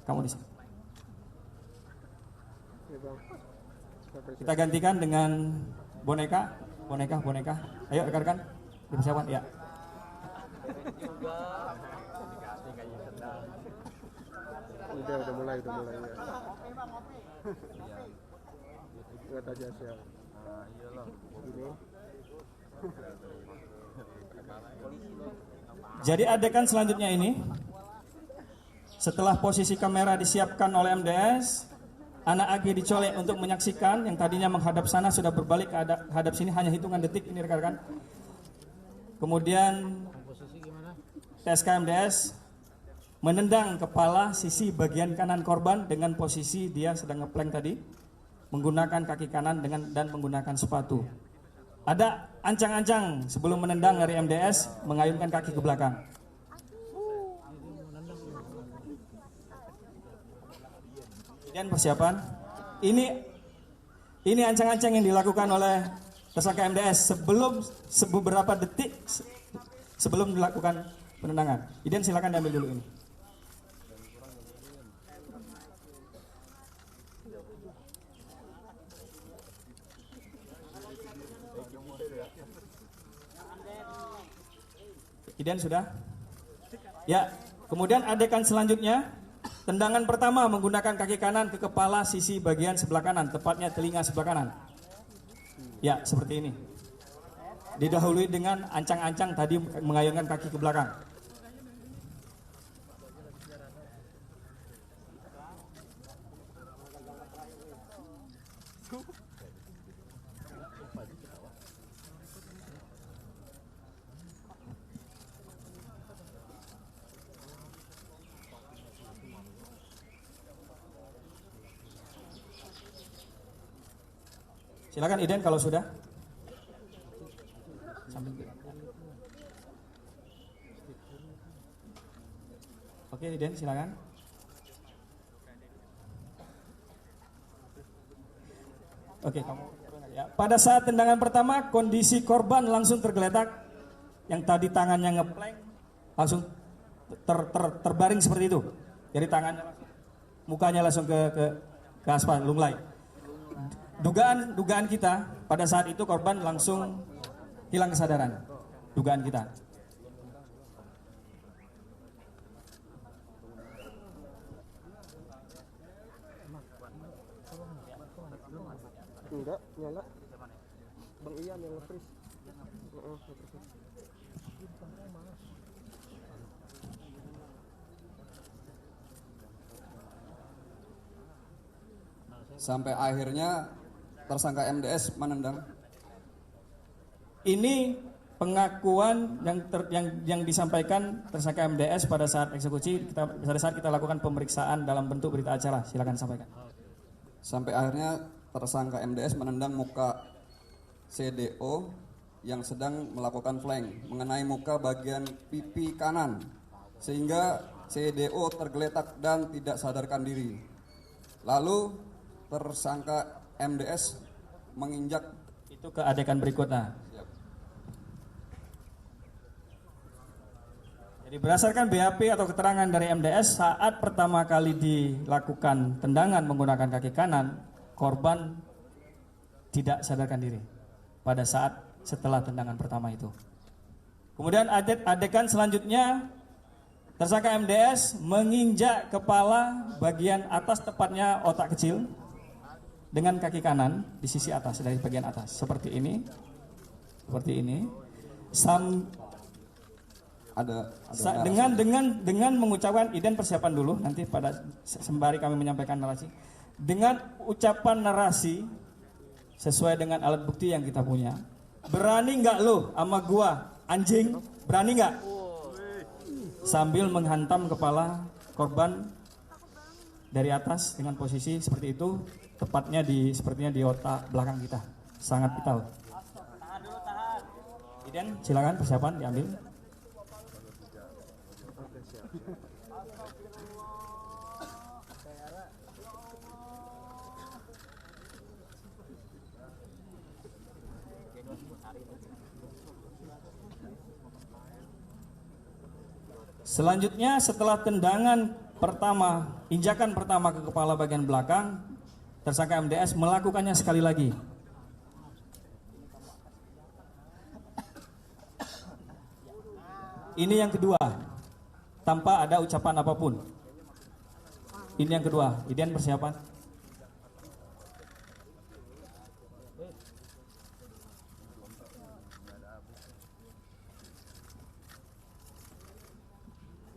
Kamu di sini. Kita gantikan dengan boneka. Ayo rekan-rekan, dipersiapkan ya. Udah mulai ya. Lihat aja siap. Ini. Jadi adegan selanjutnya ini, setelah posisi kamera disiapkan oleh MDS, anak AG dicolek untuk menyaksikan. Yang tadinya menghadap sana sudah berbalik ke hadap sini, hanya hitungan detik ini rekan-rekan. Kemudian TSK MDS menendang kepala sisi bagian kanan korban dengan posisi dia sedang ngeplank tadi, menggunakan kaki kanan dan menggunakan sepatu. Ada ancang-ancang sebelum menendang dari MDS, mengayunkan kaki ke belakang. Kemudian persiapan. Ini ancang-ancang yang dilakukan oleh tersangka MDS beberapa detik sebelum dilakukan penendangan. Kemudian silakan diambil dulu ini. Kemudian sudah. Ya, kemudian adegan selanjutnya, tendangan pertama menggunakan kaki kanan ke kepala sisi bagian sebelah kanan, tepatnya telinga sebelah kanan. Ya, seperti ini. Didahului dengan ancang-ancang tadi mengayunkan kaki ke belakang. Silakan Iden kalau sudah. Oke Iden silakan. Oke kamu. Ya, pada saat tendangan pertama kondisi korban langsung tergeletak. Yang tadi tangannya ngeplank langsung terbaring seperti itu. Jadi tangannya mukanya langsung ke aspal lunglai. Dugaan kita pada saat itu korban langsung hilang kesadaran. Dugaan kita. Enggak, nyala. Bang Ian yang nge-freeze. Sampai akhirnya tersangka MDS menendang. Ini pengakuan yang disampaikan tersangka MDS pada saat eksekusi, pada saat kita lakukan pemeriksaan dalam bentuk berita acara. Silakan sampaikan. Sampai akhirnya tersangka MDS menendang muka CDO yang sedang melakukan flank mengenai muka bagian pipi kanan, sehingga CDO tergeletak dan tidak sadarkan diri. Lalu tersangka MDS menginjak. Itu ke adegan berikutnya. Jadi berdasarkan BAP atau keterangan dari MDS, saat pertama kali dilakukan tendangan menggunakan kaki kanan, korban tidak sadarkan diri pada saat setelah tendangan pertama itu. Kemudian adegan selanjutnya, tersangka MDS menginjak kepala bagian atas, tepatnya otak kecil, dengan kaki kanan di sisi atas, dari bagian atas seperti ini, dengan mengucapkan Iden persiapan dulu nanti pada sembari kami menyampaikan narasi, dengan ucapan narasi sesuai dengan alat bukti yang kita punya. Berani nggak lo sama gua anjing, berani nggak? Sambil menghantam kepala korban dari atas dengan posisi seperti itu, tepatnya sepertinya di otak belakang kita, sangat vital. Iden, silakan persiapan diambil. Selanjutnya setelah tendangan pertama, injakan pertama ke kepala bagian belakang, tersangka MDS melakukannya sekali lagi. Ini yang kedua, tanpa ada ucapan apapun. Ini yang kedua. Idian persiapan.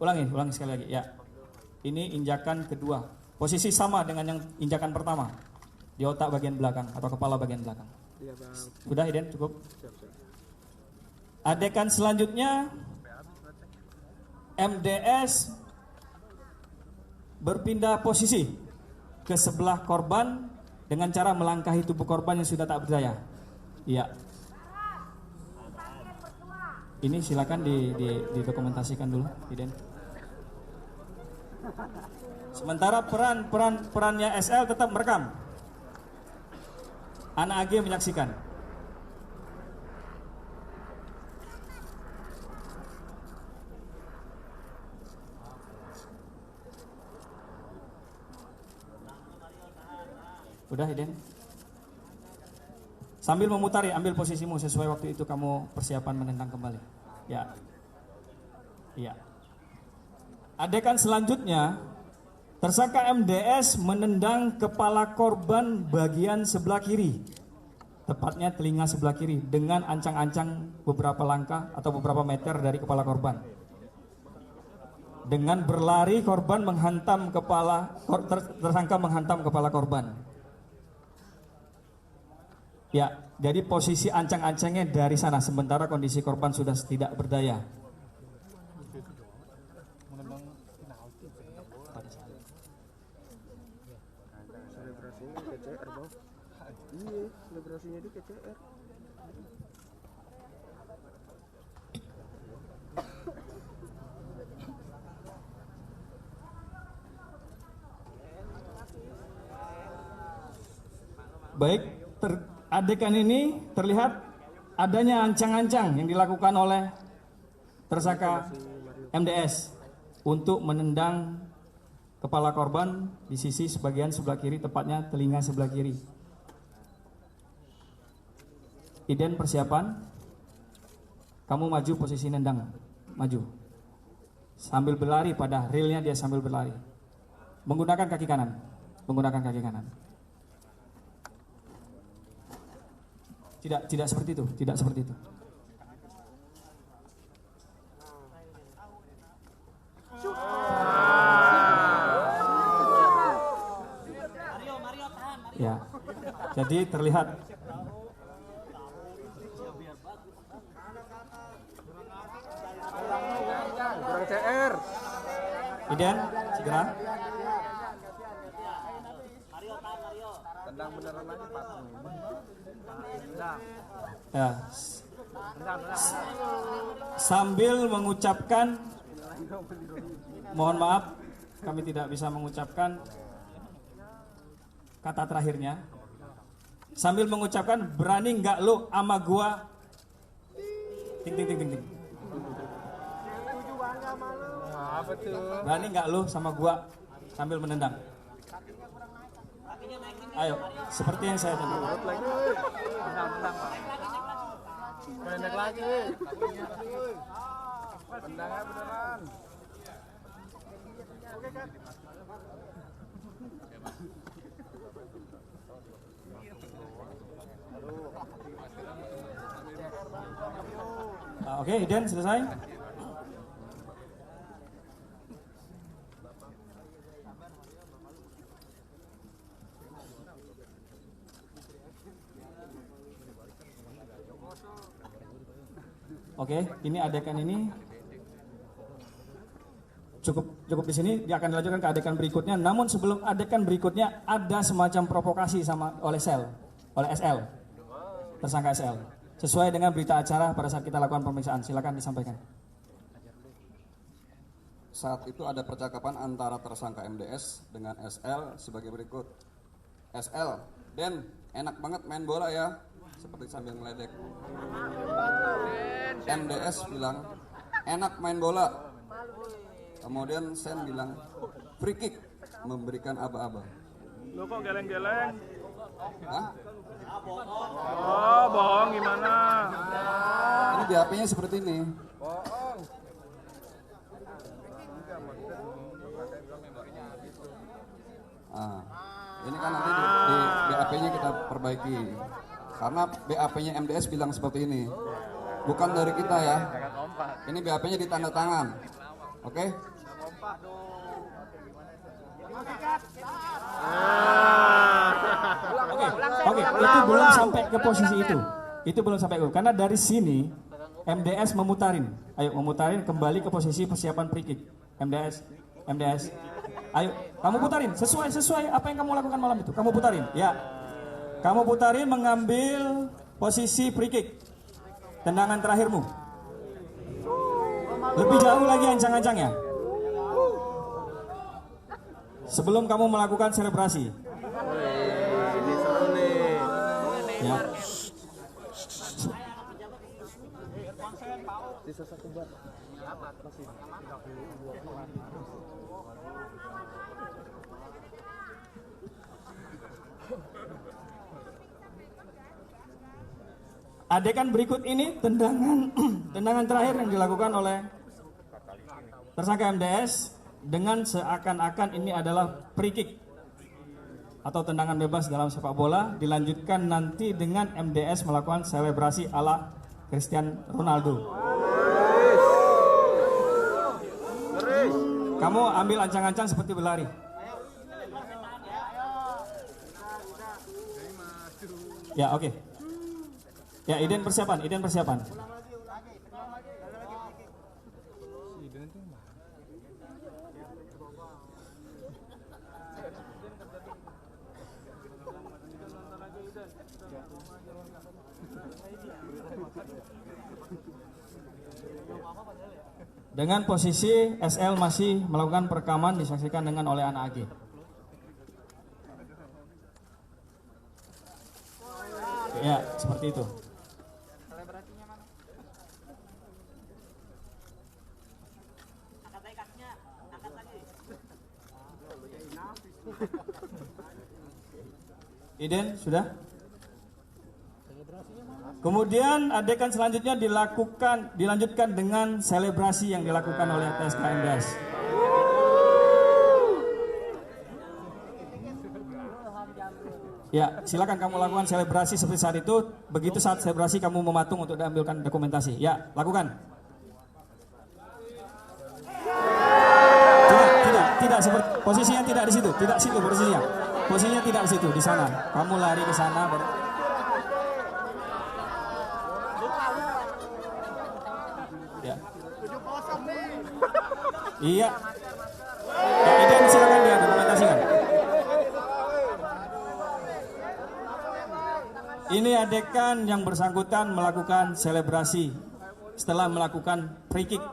Ulangi sekali lagi. Ya, ini injakan kedua. Posisi sama dengan yang injakan pertama di otak bagian belakang atau kepala bagian belakang. Iya bang. Sudah, Idian, cukup. Siap. Adegan selanjutnya, MDS berpindah posisi ke sebelah korban dengan cara melangkahi tubuh korban yang sudah tak berdaya. Iya. Ini silakan didokumentasikan dulu, Iden. Sementara perannya SL tetap merekam. Anak AG menyaksikan. Udah, Iden. Sambil memutari, ambil posisimu sesuai waktu itu kamu persiapan menendang kembali. Ya. Iya. Adegan selanjutnya, tersangka MDS menendang kepala korban bagian sebelah kiri, tepatnya telinga sebelah kiri, dengan ancang-ancang beberapa langkah atau beberapa meter dari kepala korban. Dengan berlari korban menghantam tersangka menghantam kepala korban. Ya, jadi posisi ancang-ancangnya dari sana, sementara kondisi korban sudah tidak berdaya. Selebrasinya KCR bang. Iya, selebrasinya di KCR. Baik, adegan ini terlihat adanya ancang-ancang yang dilakukan oleh tersangka MDS untuk menendang kepala korban di sisi sebagian sebelah kiri, tepatnya telinga sebelah kiri. Iden persiapan, kamu maju posisi nendang, maju. Sambil berlari, pada realnya dia sambil berlari. Menggunakan kaki kanan, Tidak seperti itu, Ya, jadi terlihat Kurang CR. Iden, segera. Tendang beneran lagi patung. Ya. Sambil mengucapkan, mohon maaf, kami tidak bisa mengucapkan kata terakhirnya. Sambil mengucapkan, berani nggak lo ama gua? Ting. Berani nggak lo sama gua sambil menendang? Ayo, seperti yang saya tunggu. Pendek lagi. Tendangnya beneran. Oke, Iden selesai. Oke, ini adegan ini cukup di sini. Dia akan dilanjutkan ke adegan berikutnya. Namun sebelum adegan berikutnya ada semacam provokasi oleh SL, tersangka SL. Sesuai dengan berita acara pada saat kita lakukan pemeriksaan. Silakan disampaikan. Saat itu ada percakapan antara tersangka MDS dengan SL sebagai berikut. SL, Den, enak banget main bola ya, seperti sambil meledek. MDS bilang, enak main bola. Kemudian Sen bilang free kick, memberikan aba-aba. Lo kok geleng-geleng? Hah? Oh, bohong gimana? Ini BAP-nya seperti ini. Ah, ini kan nanti di BAP-nya kita perbaiki. Karena BAP-nya MDS bilang seperti ini. Bukan dari kita ya. Ini BAP-nya ditanda tangan. Oke? Oke, itu belum sampai ke posisi itu. Itu belum sampai ke, karena dari sini MDS memutarin. Ayo memutarin kembali ke posisi persiapan free kick. MDS. Ayo, kamu putarin sesuai apa yang kamu lakukan malam itu. Kamu putarin. Ya. Kamu putarin mengambil posisi free kick. Tendangan terakhirmu. Lebih jauh lagi ancang-ancangnya. Sebelum kamu melakukan selebrasi. Ini seru nih. Ya. Adegan berikut ini tendangan terakhir yang dilakukan oleh tersangka MDS dengan seakan-akan ini adalah free kick atau tendangan bebas dalam sepak bola, dilanjutkan nanti dengan MDS melakukan selebrasi ala Cristiano Ronaldo. Kamu ambil ancang-ancang seperti berlari. Ya, oke. Ya, Iden persiapan. Dengan posisi SL masih melakukan perekaman disaksikan dengan oleh anak AG. Ya, seperti itu. Iden, sudah? Kemudian adegan selanjutnya dilanjutkan dengan selebrasi yang dilakukan oleh TSK MDS. Ya, silakan kamu lakukan selebrasi seperti saat itu. Begitu saat selebrasi kamu mematung untuk diambilkan dokumentasi. Ya, lakukan. Tidak seperti posisinya tidak di situ, tidak situ posisinya. Posisinya tidak di situ, di sana. Kamu lari ke sana. Ya. Iya. Ya, Iden silakan dia dokumentasikan. Ini adegan yang bersangkutan melakukan selebrasi setelah melakukan free kick.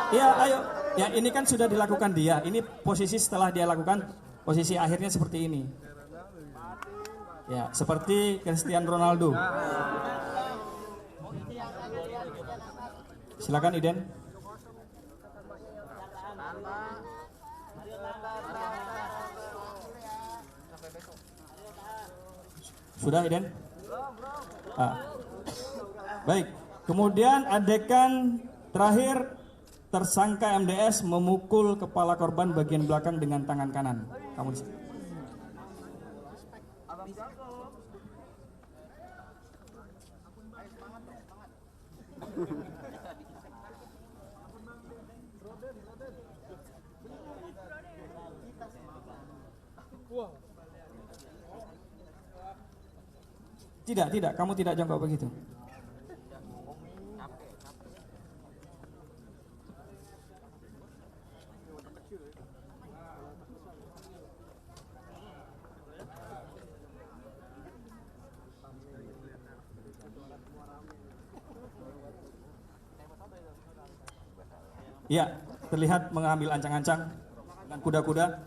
Ya, ayo. Ya, ini kan sudah dilakukan dia. Ini posisi setelah dia lakukan, posisi akhirnya seperti ini. Ya, seperti Cristiano Ronaldo. Silakan Iden. Sudah Iden? Baik. Kemudian adegan terakhir, tersangka MDS memukul kepala korban bagian belakang dengan tangan kanan. Kamu di sini. Tidak, kamu tidak jongkok begitu. Ya, terlihat mengambil ancang-ancang dengan kuda-kuda.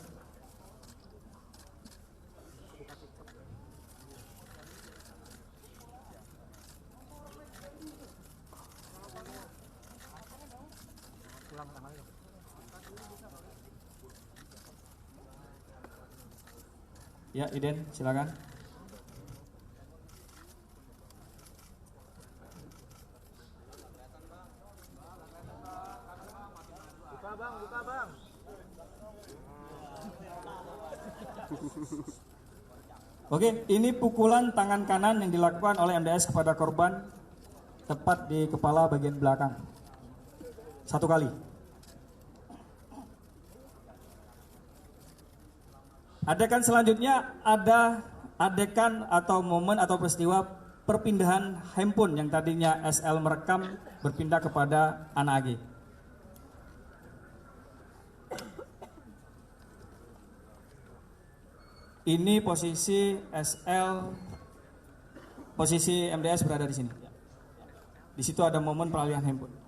Ya, Iden, silakan. Buka bang, buka bang. Oke, ini pukulan tangan kanan yang dilakukan oleh MDS kepada korban tepat di kepala bagian belakang. 1 kali. Adegan selanjutnya ada adegan atau momen atau peristiwa perpindahan handphone yang tadinya SL merekam berpindah kepada anak AG. Ini posisi SL, posisi MDS berada di sini. Di situ ada momen peralihan handphone.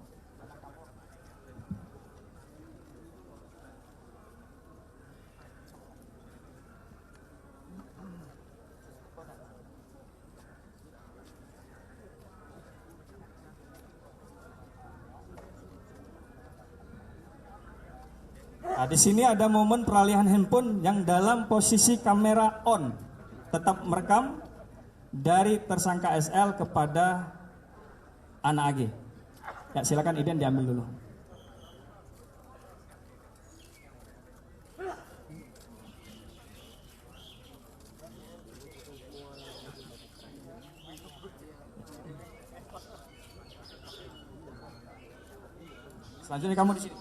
Nah, di sini ada momen peralihan handphone yang dalam posisi kamera on, tetap merekam dari tersangka SL kepada anak AG. Ya, silakan Iden diambil dulu. Selanjutnya kamu di sini.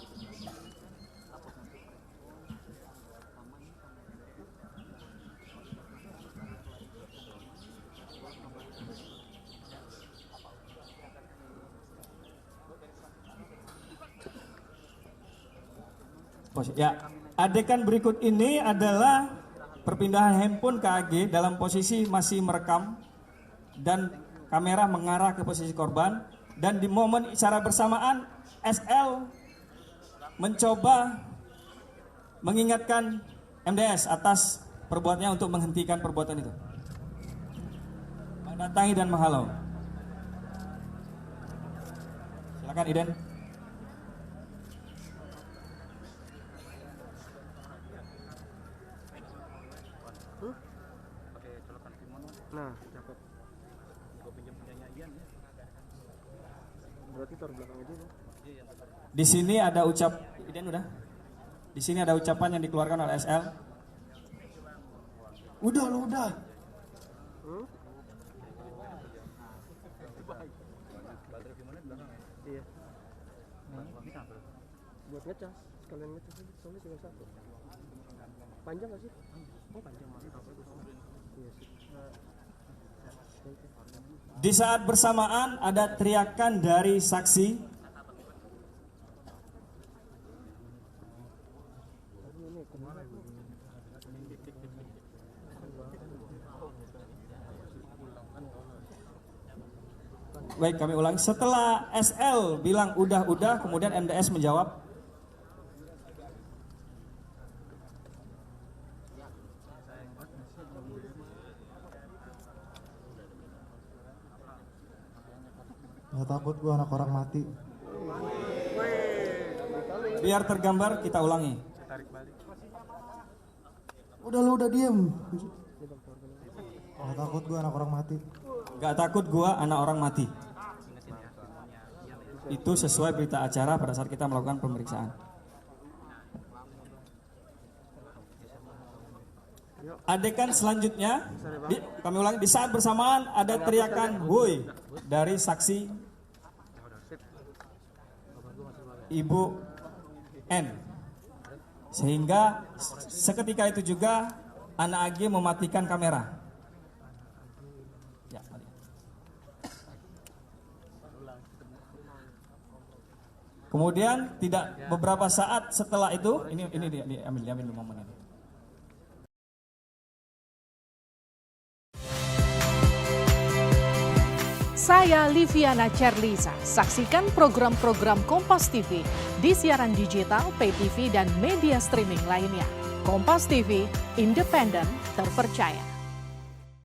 Ya, adegan berikut ini adalah perpindahan handphone ke AG dalam posisi masih merekam dan kamera mengarah ke posisi korban, dan di momen secara bersamaan SL mencoba mengingatkan MDS atas perbuatannya untuk menghentikan perbuatan itu, mendatangi dan menghalau. Silakan Iden. Nah, dapat. Gua pinjam punyanya Ian ya. Berarti taruh belakang aja. Di sini ada Iden udah. Di sini ada ucapan yang dikeluarkan oleh SL. Udah lo udah. Iya. Buat ngecas, sekalian ngecas aja, soalnya cuma 1. Panjang nggak sih? Oh panjang mantap. Iya sih. Di saat bersamaan ada teriakan dari saksi. Baik, kami ulang. Setelah SL bilang udah, kemudian MDS menjawab. Nggak takut gua anak orang mati. Biar tergambar, kita ulangi. Udah diem. Nggak takut gua anak orang mati. Gak takut gua anak orang mati. Itu sesuai berita acara pada saat kita melakukan pemeriksaan. Adegan selanjutnya, kami ulangi, di saat bersamaan ada teriakan "woi" dari saksi Ibu N. Sehingga seketika itu juga anak AG mematikan kamera. Ya, mari. Kemudian tidak beberapa saat setelah itu, ini diambil momen ini. Saya Liviana Cerlisa. Saksikan program-program Kompas TV di siaran digital, pay TV, dan media streaming lainnya. Kompas TV, independen, terpercaya.